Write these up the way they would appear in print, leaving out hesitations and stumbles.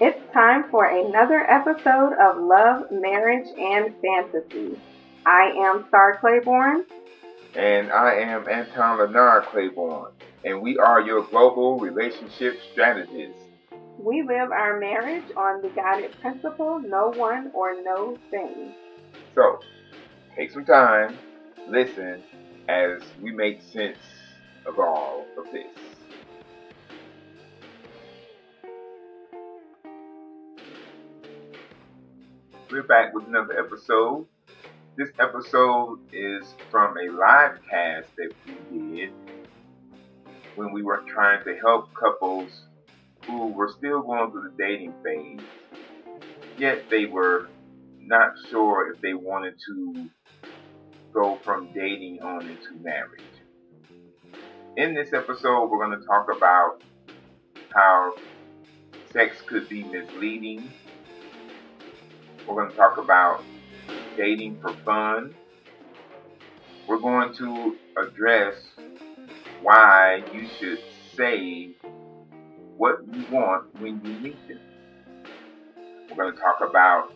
It's time for another episode of Love, Marriage, and Fantasy. I am Star Claiborne. And I am Anton Leonard Claiborne, and we are your global relationship strategists. We live our marriage on the guided principle, no one or no thing. So, take some time, listen, as we make sense of all of this. We're back with another episode. This episode is from a live cast that we did when we were trying to help couples who were still going through the dating phase, yet they were not sure if they wanted to go from dating on into marriage. In this episode, we're going to talk about how sex could be misleading. We're going to talk about dating for fun. We're going to address why you should say what you want when you meet them. We're going to talk about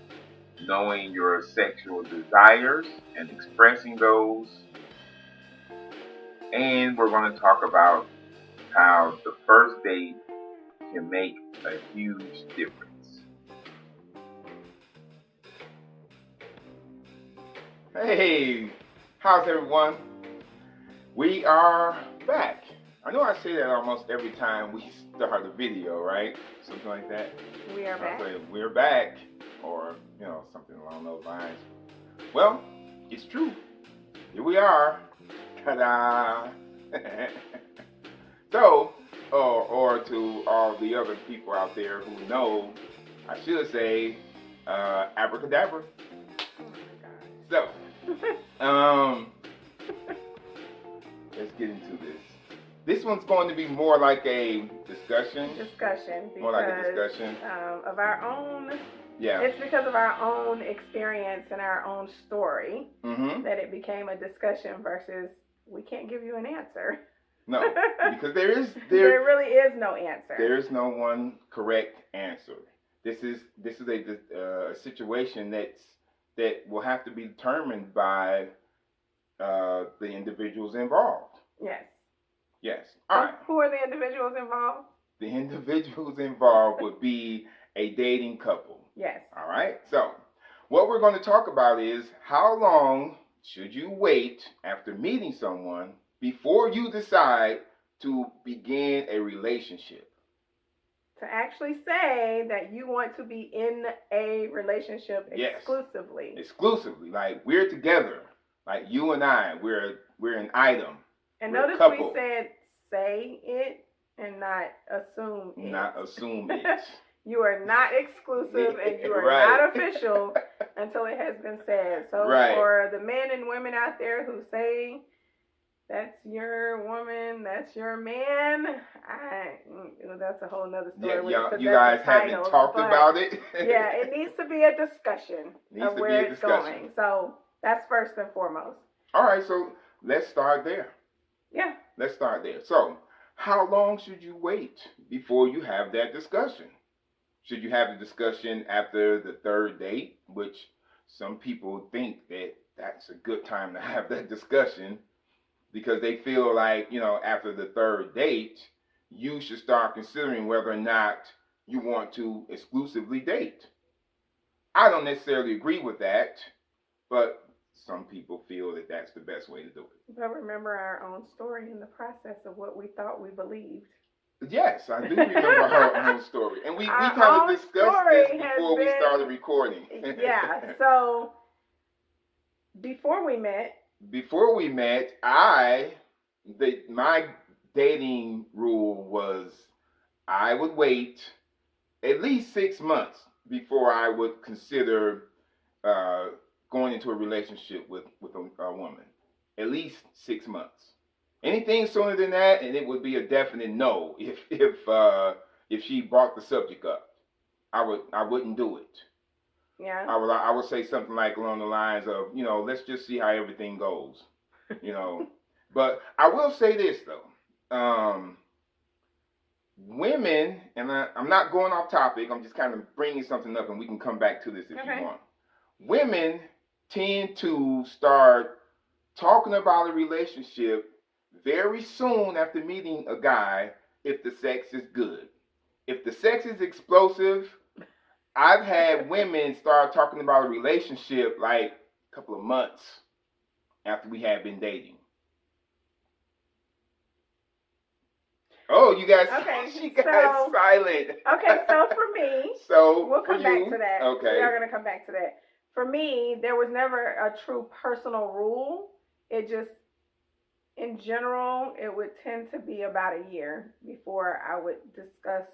knowing your sexual desires and expressing those. And we're going to talk about how the first date can make a huge difference. Hey, how's everyone? We are back. I know I say that almost every time we start a video, right? Something like that. We are back. We're back, or something along those lines. Well, it's true. Here we are. Ta-da! So, or to all the other people out there who know, I should say, abracadabra. Oh my God. So, let's get into this. This one's going to be more like a discussion. More like a discussion. Of our own. Yeah. It's because of our own experience and our own story that it became a discussion versus we can't give you an answer. No, because there really is no answer. There is no one correct answer. This is a situation that will have to be determined by the individuals involved. Yes. All right. Who are the individuals involved? The individuals involved would be a dating couple. Yes. All right. So, what we're going to talk about is how long should you wait after meeting someone before you decide to begin a relationship? To actually say that you want to be in a relationship exclusively. Yes. Exclusively. Like we're together. Like you and I, we're an item. And we're notice we said say it and not assume it. Not assume it. You are not exclusive and you are not official until it has been said. So for the men and women out there who say that's your woman, that's your man, that's a whole nother story. Yeah, you guys haven't talked about it. Yeah, it needs to be a discussion of where it's going. So that's first and foremost. All right, so let's start there. Yeah. Let's start there. So, how long should you wait before you have that discussion? Should you have the discussion after the third date, which some people think that that's a good time to have that discussion because they feel like, after the third date, you should start considering whether or not you want to exclusively date. I don't necessarily agree with that, but some people feel that that's the best way to do it. But remember our own story in the process of what we thought we believed. Yes, I do remember our own story. And we kind of discussed this before we started recording. Yeah, so before we met, my dating rule was I would wait at least 6 months before I would consider going into a relationship with a woman. At least 6 months. Anything sooner than that, and it would be a definite no if she brought the subject up. I wouldn't do it. Yeah. I would say something like along the lines of, let's just see how everything goes. But I will say this though. women, and I'm not going off topic, I'm just kind of bringing something up, and we can come back to this if you want. Women tend to start talking about a relationship very soon after meeting a guy if the sex is good. If the sex is explosive, I've had women start talking about a relationship like a couple of months after we had been dating. Oh, you guys, she got silent. Okay, so for me, we'll come back to that. Okay. We are going to come back to that. For me, there was never a true personal rule. It just, in general, it would tend to be about a year before I would discuss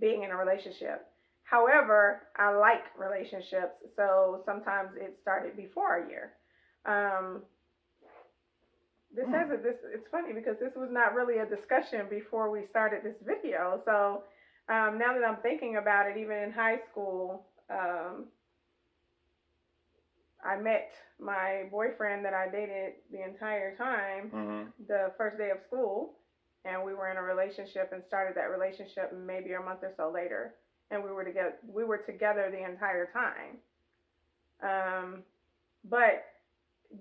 being in a relationship. However, I like relationships, so sometimes it started before a year. It's funny because this was not really a discussion before we started this video. So now that I'm thinking about it, even in high school, I met my boyfriend that I dated the entire time, the first day of school, and we were in a relationship and started that relationship maybe a month or so later, and we were together the entire time. But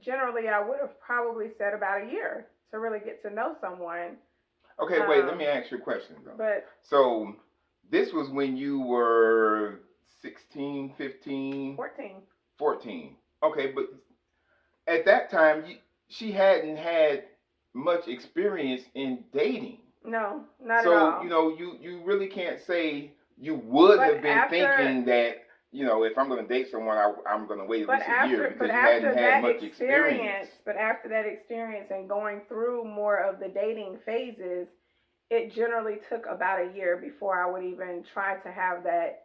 generally, I would have probably said about a year to really get to know someone. Okay, wait, let me ask you a question, though. So, this was when you were 16, 15? 14. Okay, but at that time, she hadn't had much experience in dating. No, not at all. So, you really can't say you would have been thinking that, if I'm going to date someone, I'm going to wait at least a year because you hadn't had much experience. But after that experience and going through more of the dating phases, it generally took about a year before I would even try to have that,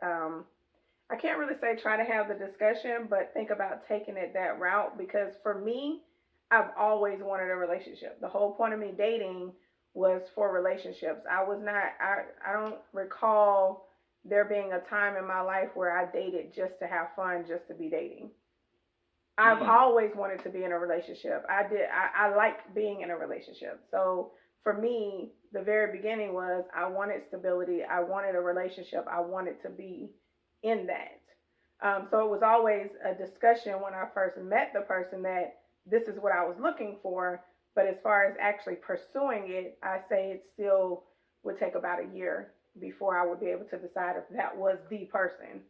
I can't really say try to have the discussion, but think about taking it that route, because for me, I've always wanted a relationship. The whole point of me dating was for relationships. I don't recall there being a time in my life where I dated just to have fun, just to be dating. I've always wanted to be in a relationship. I like being in a relationship. So for me, the very beginning was I wanted stability. I wanted a relationship. I wanted to be in that. So it was always a discussion when I first met the person that this is what I was looking for. But as far as actually pursuing it, I say it still would take about a year before I would be able to decide if that was the person.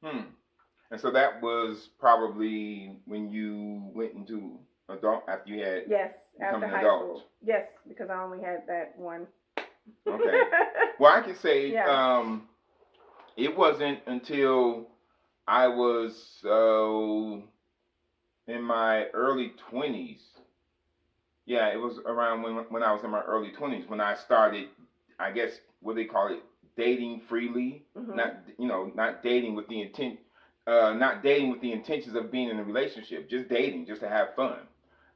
And so that was probably when you went into adult, after you had become an adult. School. Yes, because I only had that one. Okay. Well, I can say it wasn't until I was in my early 20s. Yeah, it was around when I was in my early 20s when I started, I guess, what they call it, dating freely. Not dating with the intent, not dating with the intentions of being in a relationship, just dating, just to have fun.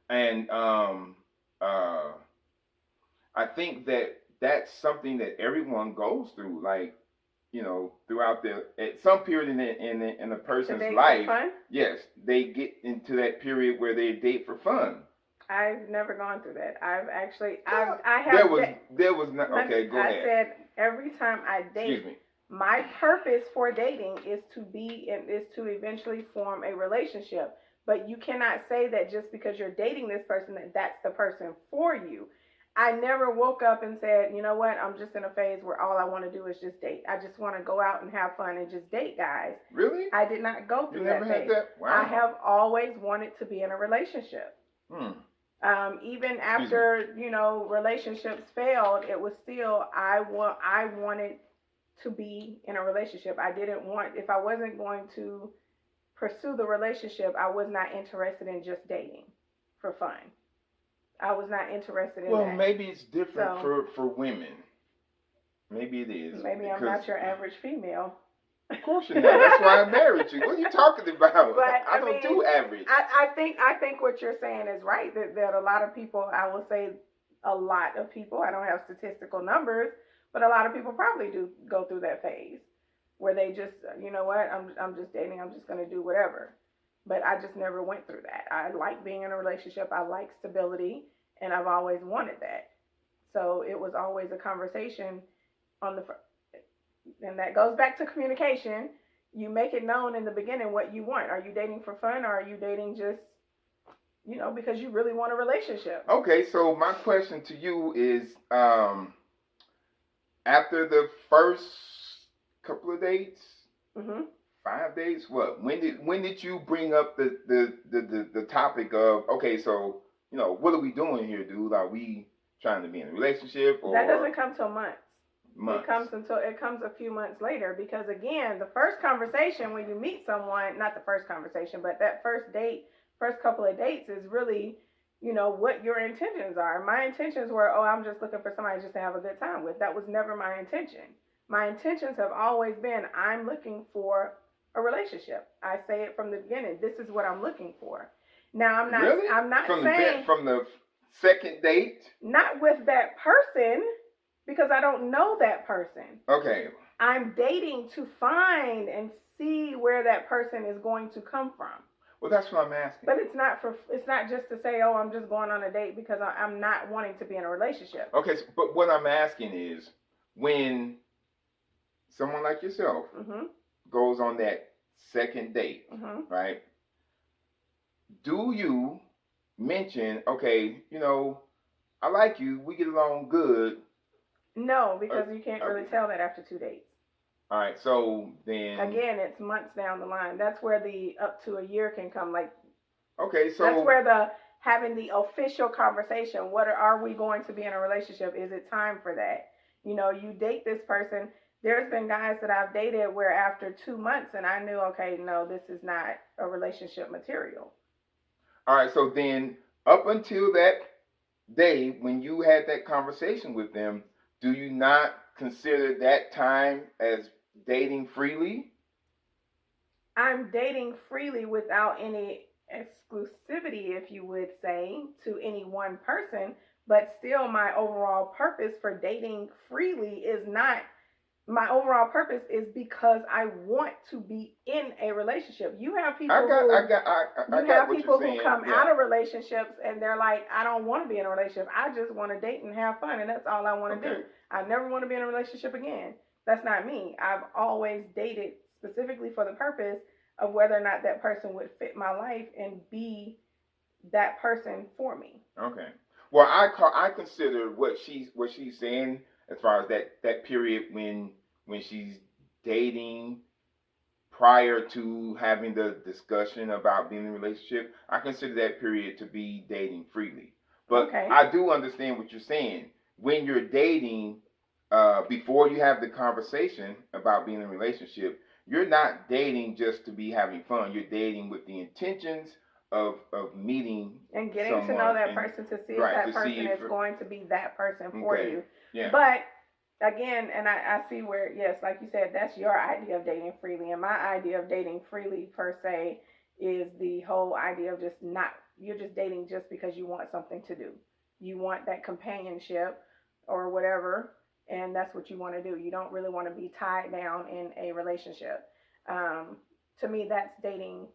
And I think that's something that everyone goes through, like, throughout at some period in a person's life. Yes, they get into that period where they date for fun. I've never gone through that. I've actually, There was not. Okay, go ahead. I said every time I date, my purpose for dating is to eventually form a relationship. But you cannot say that just because you're dating this person that that's the person for you. I never woke up and said, you know what, I'm just in a phase where all I want to do is just date. I just want to go out and have fun and just date guys. Really? I did not go through that phase. You never had that? Wow. I have always wanted to be in a relationship. Even after, relationships failed, it was still, I wanted to be in a relationship. I didn't want, if I wasn't going to pursue the relationship, I was not interested in just dating for fun. I was not interested in that. Well, maybe it's different for women. Maybe it is. Maybe I'm not your average female. Of course you're not. That's why I married you. What are you talking about? But, I don't do average. I think what you're saying is right. That a lot of people, I will say a lot of people, I don't have statistical numbers, but a lot of people probably do go through that phase where they just, you know what, I'm just dating, I'm just going to do whatever. But I just never went through that. I like being in a relationship. I like stability, and I've always wanted that. So it was always a conversation and that goes back to communication. You make it known in the beginning what you want. Are you dating for fun, or are you dating just, because you really want a relationship? Okay, so my question to you is, after the first couple of dates, 5 days, what? When did you bring up the topic of, okay, so what are we doing here, dude? Are we trying to be in a relationship? Or that doesn't come till months. It comes a few months later, because again, the first conversation when you meet someone, not the first conversation, but that first couple of dates is really, what your intentions are. My intentions were, I'm just looking for somebody just to have a good time with. That was never my intention. My intentions have always been, I'm looking for a relationship. I say it from the beginning. This is what I'm looking for. Now, I'm not saying from the second date, not with that person, because I don't know that person. Okay. I'm dating to find and see where that person is going to come from. Well, that's what I'm asking. But it's not just to say, I'm just going on a date because I'm not wanting to be in a relationship. Okay, but what I'm asking is, when someone like yourself goes on that second date, right? Do you mention, okay, I like you, we get along good? No, because you can't really tell that after 2 dates. All right, so then again, it's months down the line. That's where the up to a year can come. Okay, so that's where having the official conversation. What are we going to be in a relationship? Is it time for that? You date this person. There's been guys that I've dated where after 2 months, and I knew, okay, no, this is not a relationship material. All right, so then up until that day when you had that conversation with them, do you not consider that time as dating freely? I'm dating freely without any exclusivity, if you would say, to any one person, but still my overall purpose for dating freely is not, my overall purpose is because I want to be in a relationship. You have people who come out of relationships and they're like, I don't want to be in a relationship. I just want to date and have fun, and that's all I want to do. I never want to be in a relationship again. That's not me. I've always dated specifically for the purpose of whether or not that person would fit my life and be that person for me. Okay. Well, I consider what she's saying as far as that period when she's dating prior to having the discussion about being in a relationship. I consider that period to be dating freely. But I do understand what you're saying. When you're dating, before you have the conversation about being in a relationship, you're not dating just to be having fun. You're dating with the intentions of meeting and getting to know that person to see if that person is going to be that person for you. Yeah. But again, and I see where, yes, like you said, that's your idea of dating freely, and my idea of dating freely per se is the whole idea of you're just dating just because you want something to do. You want that companionship or whatever, and that's what you want to do. You don't really want to be tied down in a relationship. To me, that's dating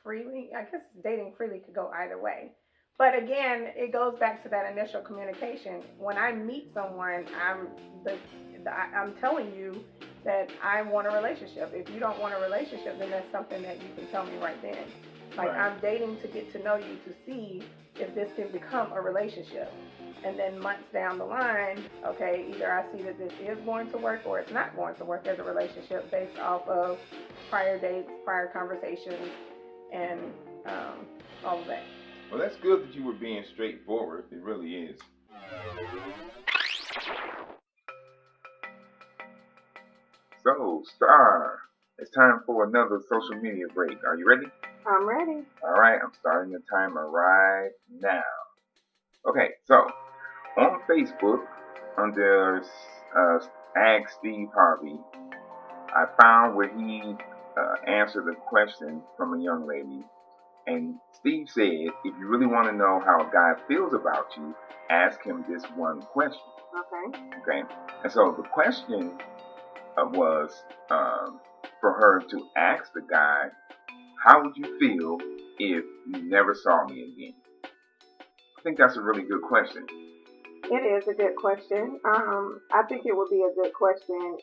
freely. I guess dating freely could go either way. But again, it goes back to that initial communication. When I meet someone, I'm telling you that I want a relationship. If you don't want a relationship, then that's something that you can tell me right then. I'm dating to get to know you, to see if this can become a relationship. And then months down the line, okay, either I see that this is going to work or it's not going to work as a relationship based off of prior dates, prior conversations, and all of that. Well, that's good that you were being straightforward. It really is. So, Star, it's time for another social media break. Are you ready? I'm ready. All right, I'm starting the timer right now. Okay, so on Facebook, under Ask Steve Harvey, I found where he answered a question from a young lady. And Steve said, if you really want to know how a guy feels about you, ask him this one question. Okay. And so the question was for her to ask the guy, how would you feel if you never saw me again? I think that's a really good question. It is a good question. I think it would be a good question.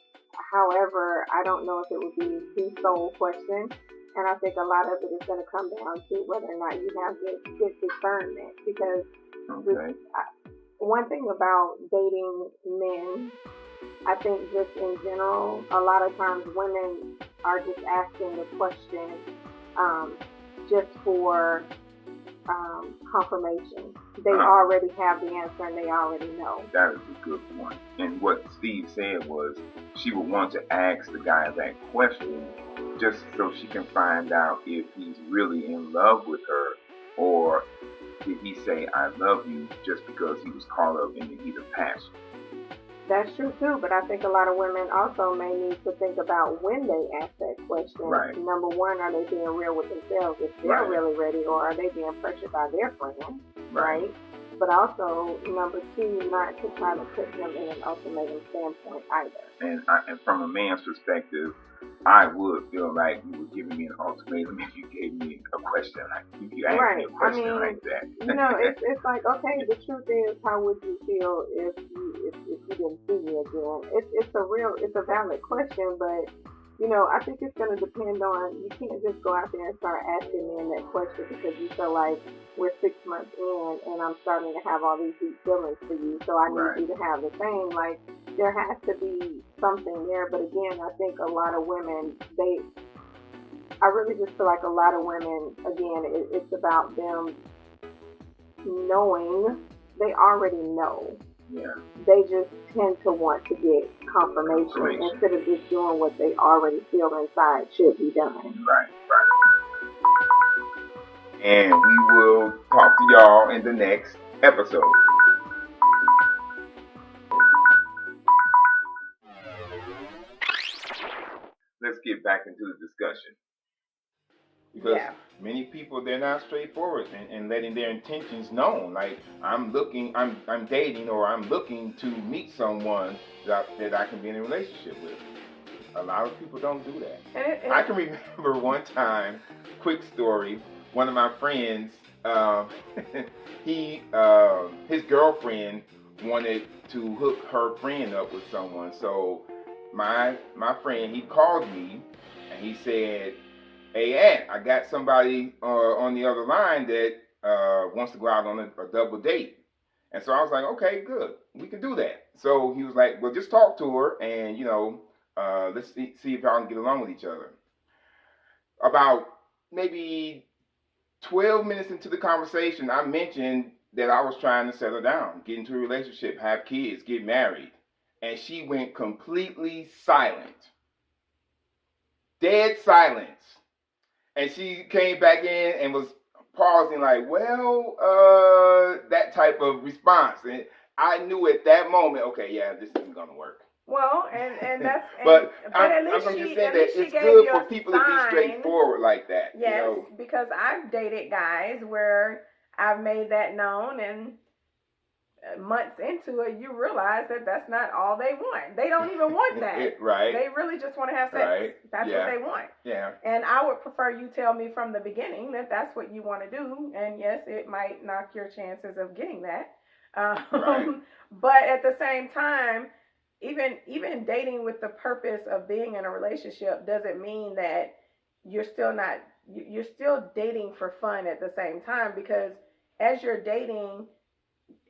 However, I don't know if it would be the sole question. And I think a lot of it is going to come down to whether or not you have good discernment. Because one thing about dating men, I think just in general, a lot of times women are just asking the question just for confirmation. They already have the answer and they already know. That is a good point. And what Steve said was she would want to ask the guy that question just so she can find out if he's really in love with her, or did he say I love you just because he was caught up in the heat of passion. That's true too, but I think a lot of women also may need to think about when they ask that question. Right. Number one, are they being real with themselves if they're really ready, or are they being pressured by their friends? Right. But also, number two, not to try to put them in an ultimatum standpoint either. And from a man's perspective, I would feel like you were giving me an ultimatum if you gave me a question like if you asked me a question like that. It's like, okay, the truth is, how would you feel if you didn't see me again? It's a valid question, but I think it's going to depend on, you can't just go out there and start asking men that question because you feel like we're 6 months in and I'm starting to have all these deep feelings for you, so I need you to have the same. Like, there has to be something there, but again, I think a lot of women, I really just feel like a lot of women, again, it's about them knowing, they already know. Yeah. They just tend to want to get confirmation instead of just doing what they already feel inside should be done. Right. And we will talk to y'all in the next episode. Let's get back into the discussion. Because many people, they're not straightforward in letting their intentions known. Like, I'm dating, or I'm looking to meet someone that I can be in a relationship with. A lot of people don't do that. I can remember one time, quick story, one of my friends, his girlfriend wanted to hook her friend up with someone. So my friend, he called me and he said, "Hey, Aunt, I got somebody on the other line that wants to go out on a double date." And so I was like, okay, good. We can do that. So he was like, well, just talk to her and, let's see if y'all can get along with each other. About maybe 12 minutes into the conversation, I mentioned that I was trying to settle down, get into a relationship, have kids, get married. And she went completely silent. Dead silence. And she came back in and was pausing like, that type of response. And I knew at that moment, okay, yeah, this isn't going to work. Well, and that's... but at least I'm she, just saying that it's gave good you for a people sign. to be straightforward like that. Yes, because I've dated guys where I've made that known, and months into it, you realize that that's not all they want. They don't even want that. Right. They really just want to have sex. Right. That's what they want. Yeah. And I would prefer you tell me from the beginning that that's what you want to do. And yes, it might knock your chances of getting that. But at the same time, even dating with the purpose of being in a relationship doesn't mean that you're still dating for fun at the same time, because as you're dating,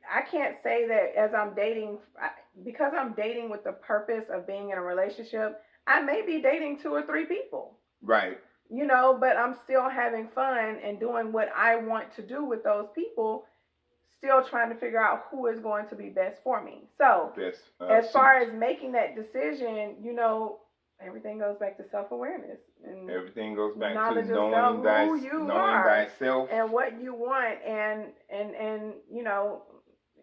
I can't say that as I'm dating, because I'm dating with the purpose of being in a relationship, I may be dating 2 or 3 people. Right. But I'm still having fun and doing what I want to do with those people, still trying to figure out who is going to be best for me. So as far as making that decision, everything goes back to self-awareness. And everything goes back to knowing thyself and what you want. And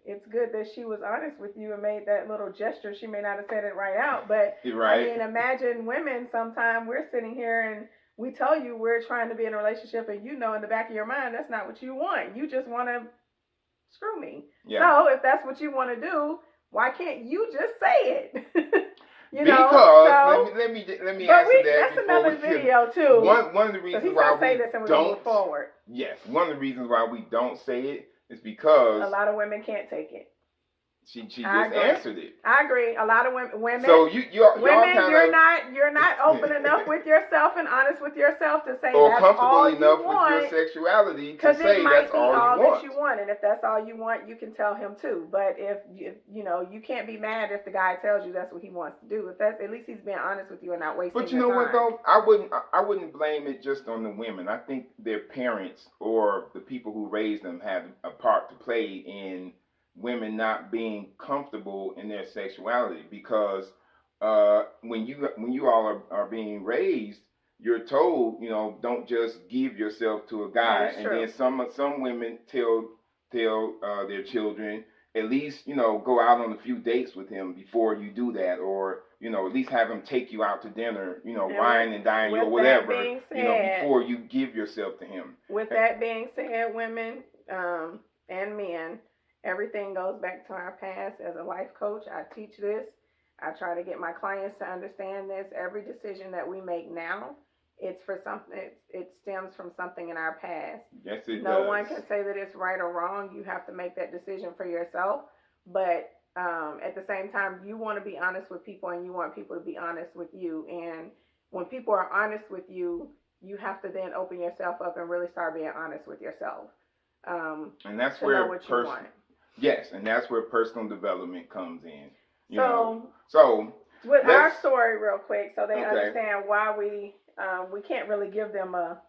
it's good that she was honest with you and made that little gesture. She may not have said it right out, but I mean, imagine women, sometime we're sitting here and we tell you we're trying to be in a relationship, and in the back of your mind, that's not what you want. You just want to screw me. Yeah. So if that's what you want to do, why can't you just say it? Because let me answer that. That's another video too. One of the reasons why we don't move forward. Yes, one of the reasons why we don't say it is because a lot of women can't take it. She just answered it. I agree. A lot of women. So you're not open enough with yourself and honest with yourself to say or that's comfortable all enough you want, with your sexuality to say it might that's be all that you want. And if that's all you want, you can tell him too. But if you can't be mad if the guy tells you that's what he wants to do. If that's at least he's being honest with you and not wasting. But you know what though, I wouldn't blame it just on the women. I think their parents or the people who raised them have a part to play in women not being comfortable in their sexuality, because when you all are being raised, you're told, don't just give yourself to a guy. And then some women tell their children, at least, go out on a few dates with him before you do that, or at least have him take you out to dinner, wine and dine you or whatever, before you give yourself to him. With that being said, women and men, everything goes back to our past. As a life coach, I teach this. I try to get my clients to understand this. Every decision that we make now, it's for something. It stems from something in our past. Yes, it does. No one can say that it's right or wrong. You have to make that decision for yourself. But at the same time, you want to be honest with people, and you want people to be honest with you. And when people are honest with you, you have to then open yourself up and really start being honest with yourself. And that's to where know what you want. Yes, and that's where personal development comes in. So with our story, real quick, so they understand why we can't really give them a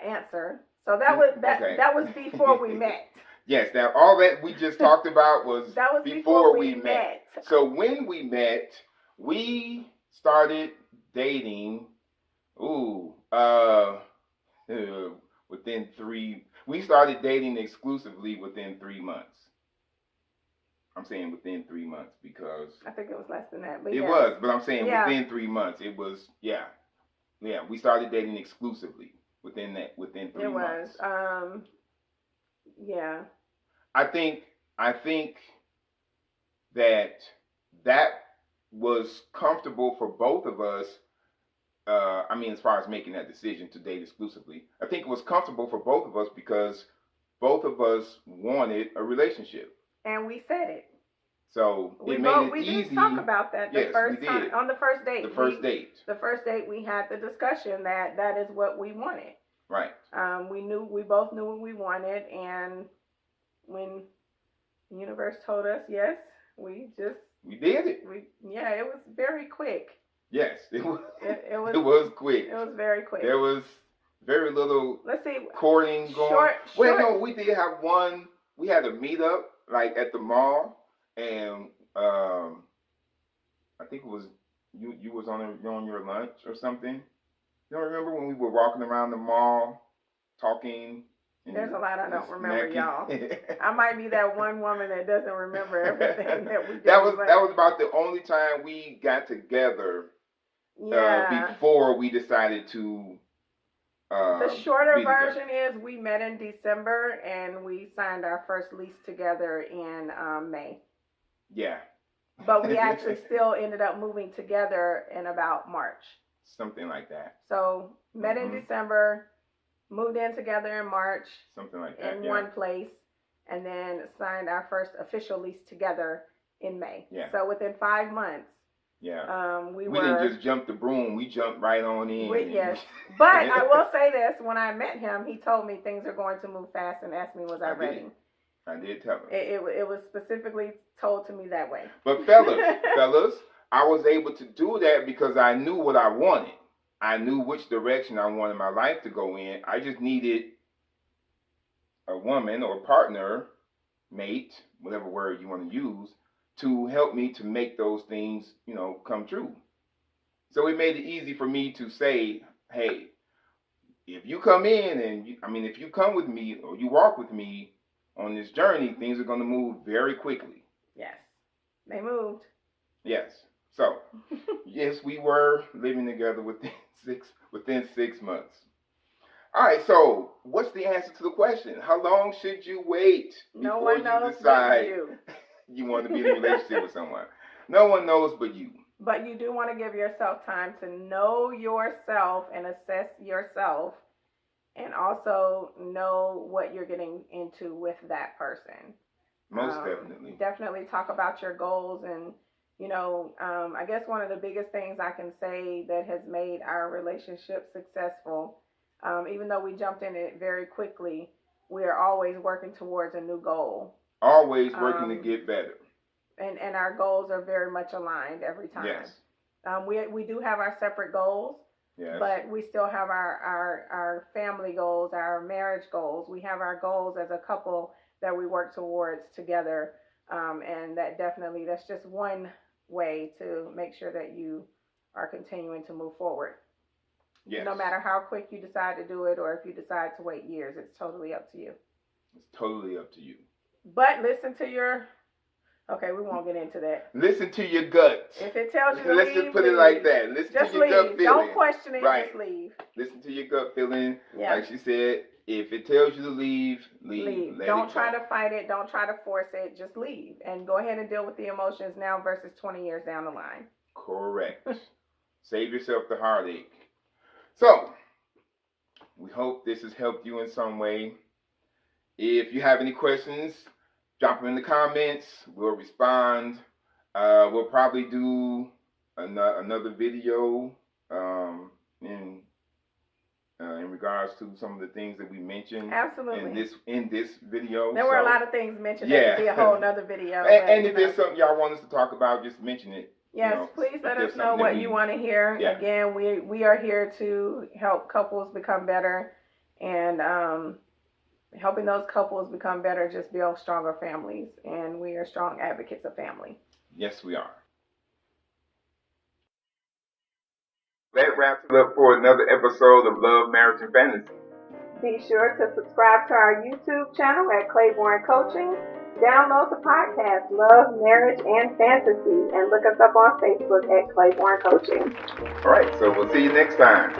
answer. So that was before we met. Yes, now all that we just talked about was before we met. So when we met, we started dating. We started dating exclusively within 3 months. I'm saying within 3 months because I think it was less than that, but but I'm saying within 3 months. It was we started dating exclusively within 3 months. It was I think that was comfortable for both of us. As far as making that decision to date exclusively, I think it was comfortable for both of us because both of us wanted a relationship. And we said it. So we made it we easy. We did talk about that the first time on the first date. The first date, we had the discussion that is what we wanted. Right. We both knew what we wanted, and when the universe told us yes, we did it. It was very quick. Yes, it was. It was quick. It was very quick. There was very little courting going. No, we did have one. We had a meetup like at the mall, and I think it was you was on your lunch or something. You don't remember when we were walking around the mall talking? There's a lot I don't remember, y'all. I might be that one woman that doesn't remember everything that we did. That was about the only time we got together. Before we decided to. The shorter version is we met in December and we signed our first lease together in May. Yeah. But we actually still ended up moving together in about March. Something like that. So met in December, moved in together in March. Something like that. In one place, and then signed our first official lease together in May. Yeah. So within 5 months. Yeah. We didn't just jump the broom. We jumped right on in. Yes. But I will say this. When I met him, he told me things are going to move fast and asked me, was I ready? I did tell him. It was specifically told to me that way. But fellas, I was able to do that because I knew what I wanted. I knew which direction I wanted my life to go in. I just needed a woman or partner, mate, whatever word you want to use, to help me to make those things, come true. So it made it easy for me to say, hey, if you come in and if you come with me or you walk with me on this journey, things are going to move very quickly. Yes, they moved. Yes. So, yes, we were living together within 6 months. All right, so what's the answer to the question? How long should you wait before you decide you want to be in a relationship with someone? No one knows but you. But you do want to give yourself time to know yourself and assess yourself, and also know what you're getting into with that person. Most definitely. Definitely talk about your goals. And, I guess one of the biggest things I can say that has made our relationship successful, even though we jumped in it very quickly, we are always working towards a new goal. Always working to get better. And our goals are very much aligned every time. Yes. We do have our separate goals. Yes. But we still have our family goals, our marriage goals. We have our goals as a couple that we work towards together. And that's just one way to make sure that you are continuing to move forward. Yes. No matter how quick you decide to do it, or if you decide to wait years, it's totally up to you. It's totally up to you. But listen to your... Okay, we won't get into that. Listen to your gut. If it tells you to Let's leave, just put it leave. like that. Listen just to your leave. gut feeling. Don't question it, right. Just leave. Listen to your gut feeling. Yeah. Like she said, if it tells you to leave, leave. Don't try to fight it. Don't try to force it. Just leave. And go ahead and deal with the emotions now versus 20 years down the line. Correct. Save yourself the heartache. So, we hope this has helped you in some way. If you have any questions, drop them in the comments. We'll respond. We'll probably do another video in regards to some of the things that we mentioned. Absolutely. In this video. There were a lot of things mentioned. Yeah. That could be a whole other video. And if there's something y'all want us to talk about, just mention it. Yes, please let us know what you want to hear. Yeah. Again, we are here to help couples become better, and helping those couples become better just build stronger families, and we are strong advocates of family. Yes, we are. That wraps it up for another episode of Love, Marriage, and Fantasy. Be sure to subscribe to our YouTube channel at Claiborne Coaching. Download the podcast, Love, Marriage, and Fantasy, and look us up on Facebook at Claiborne Coaching. All right, so we'll see you next time.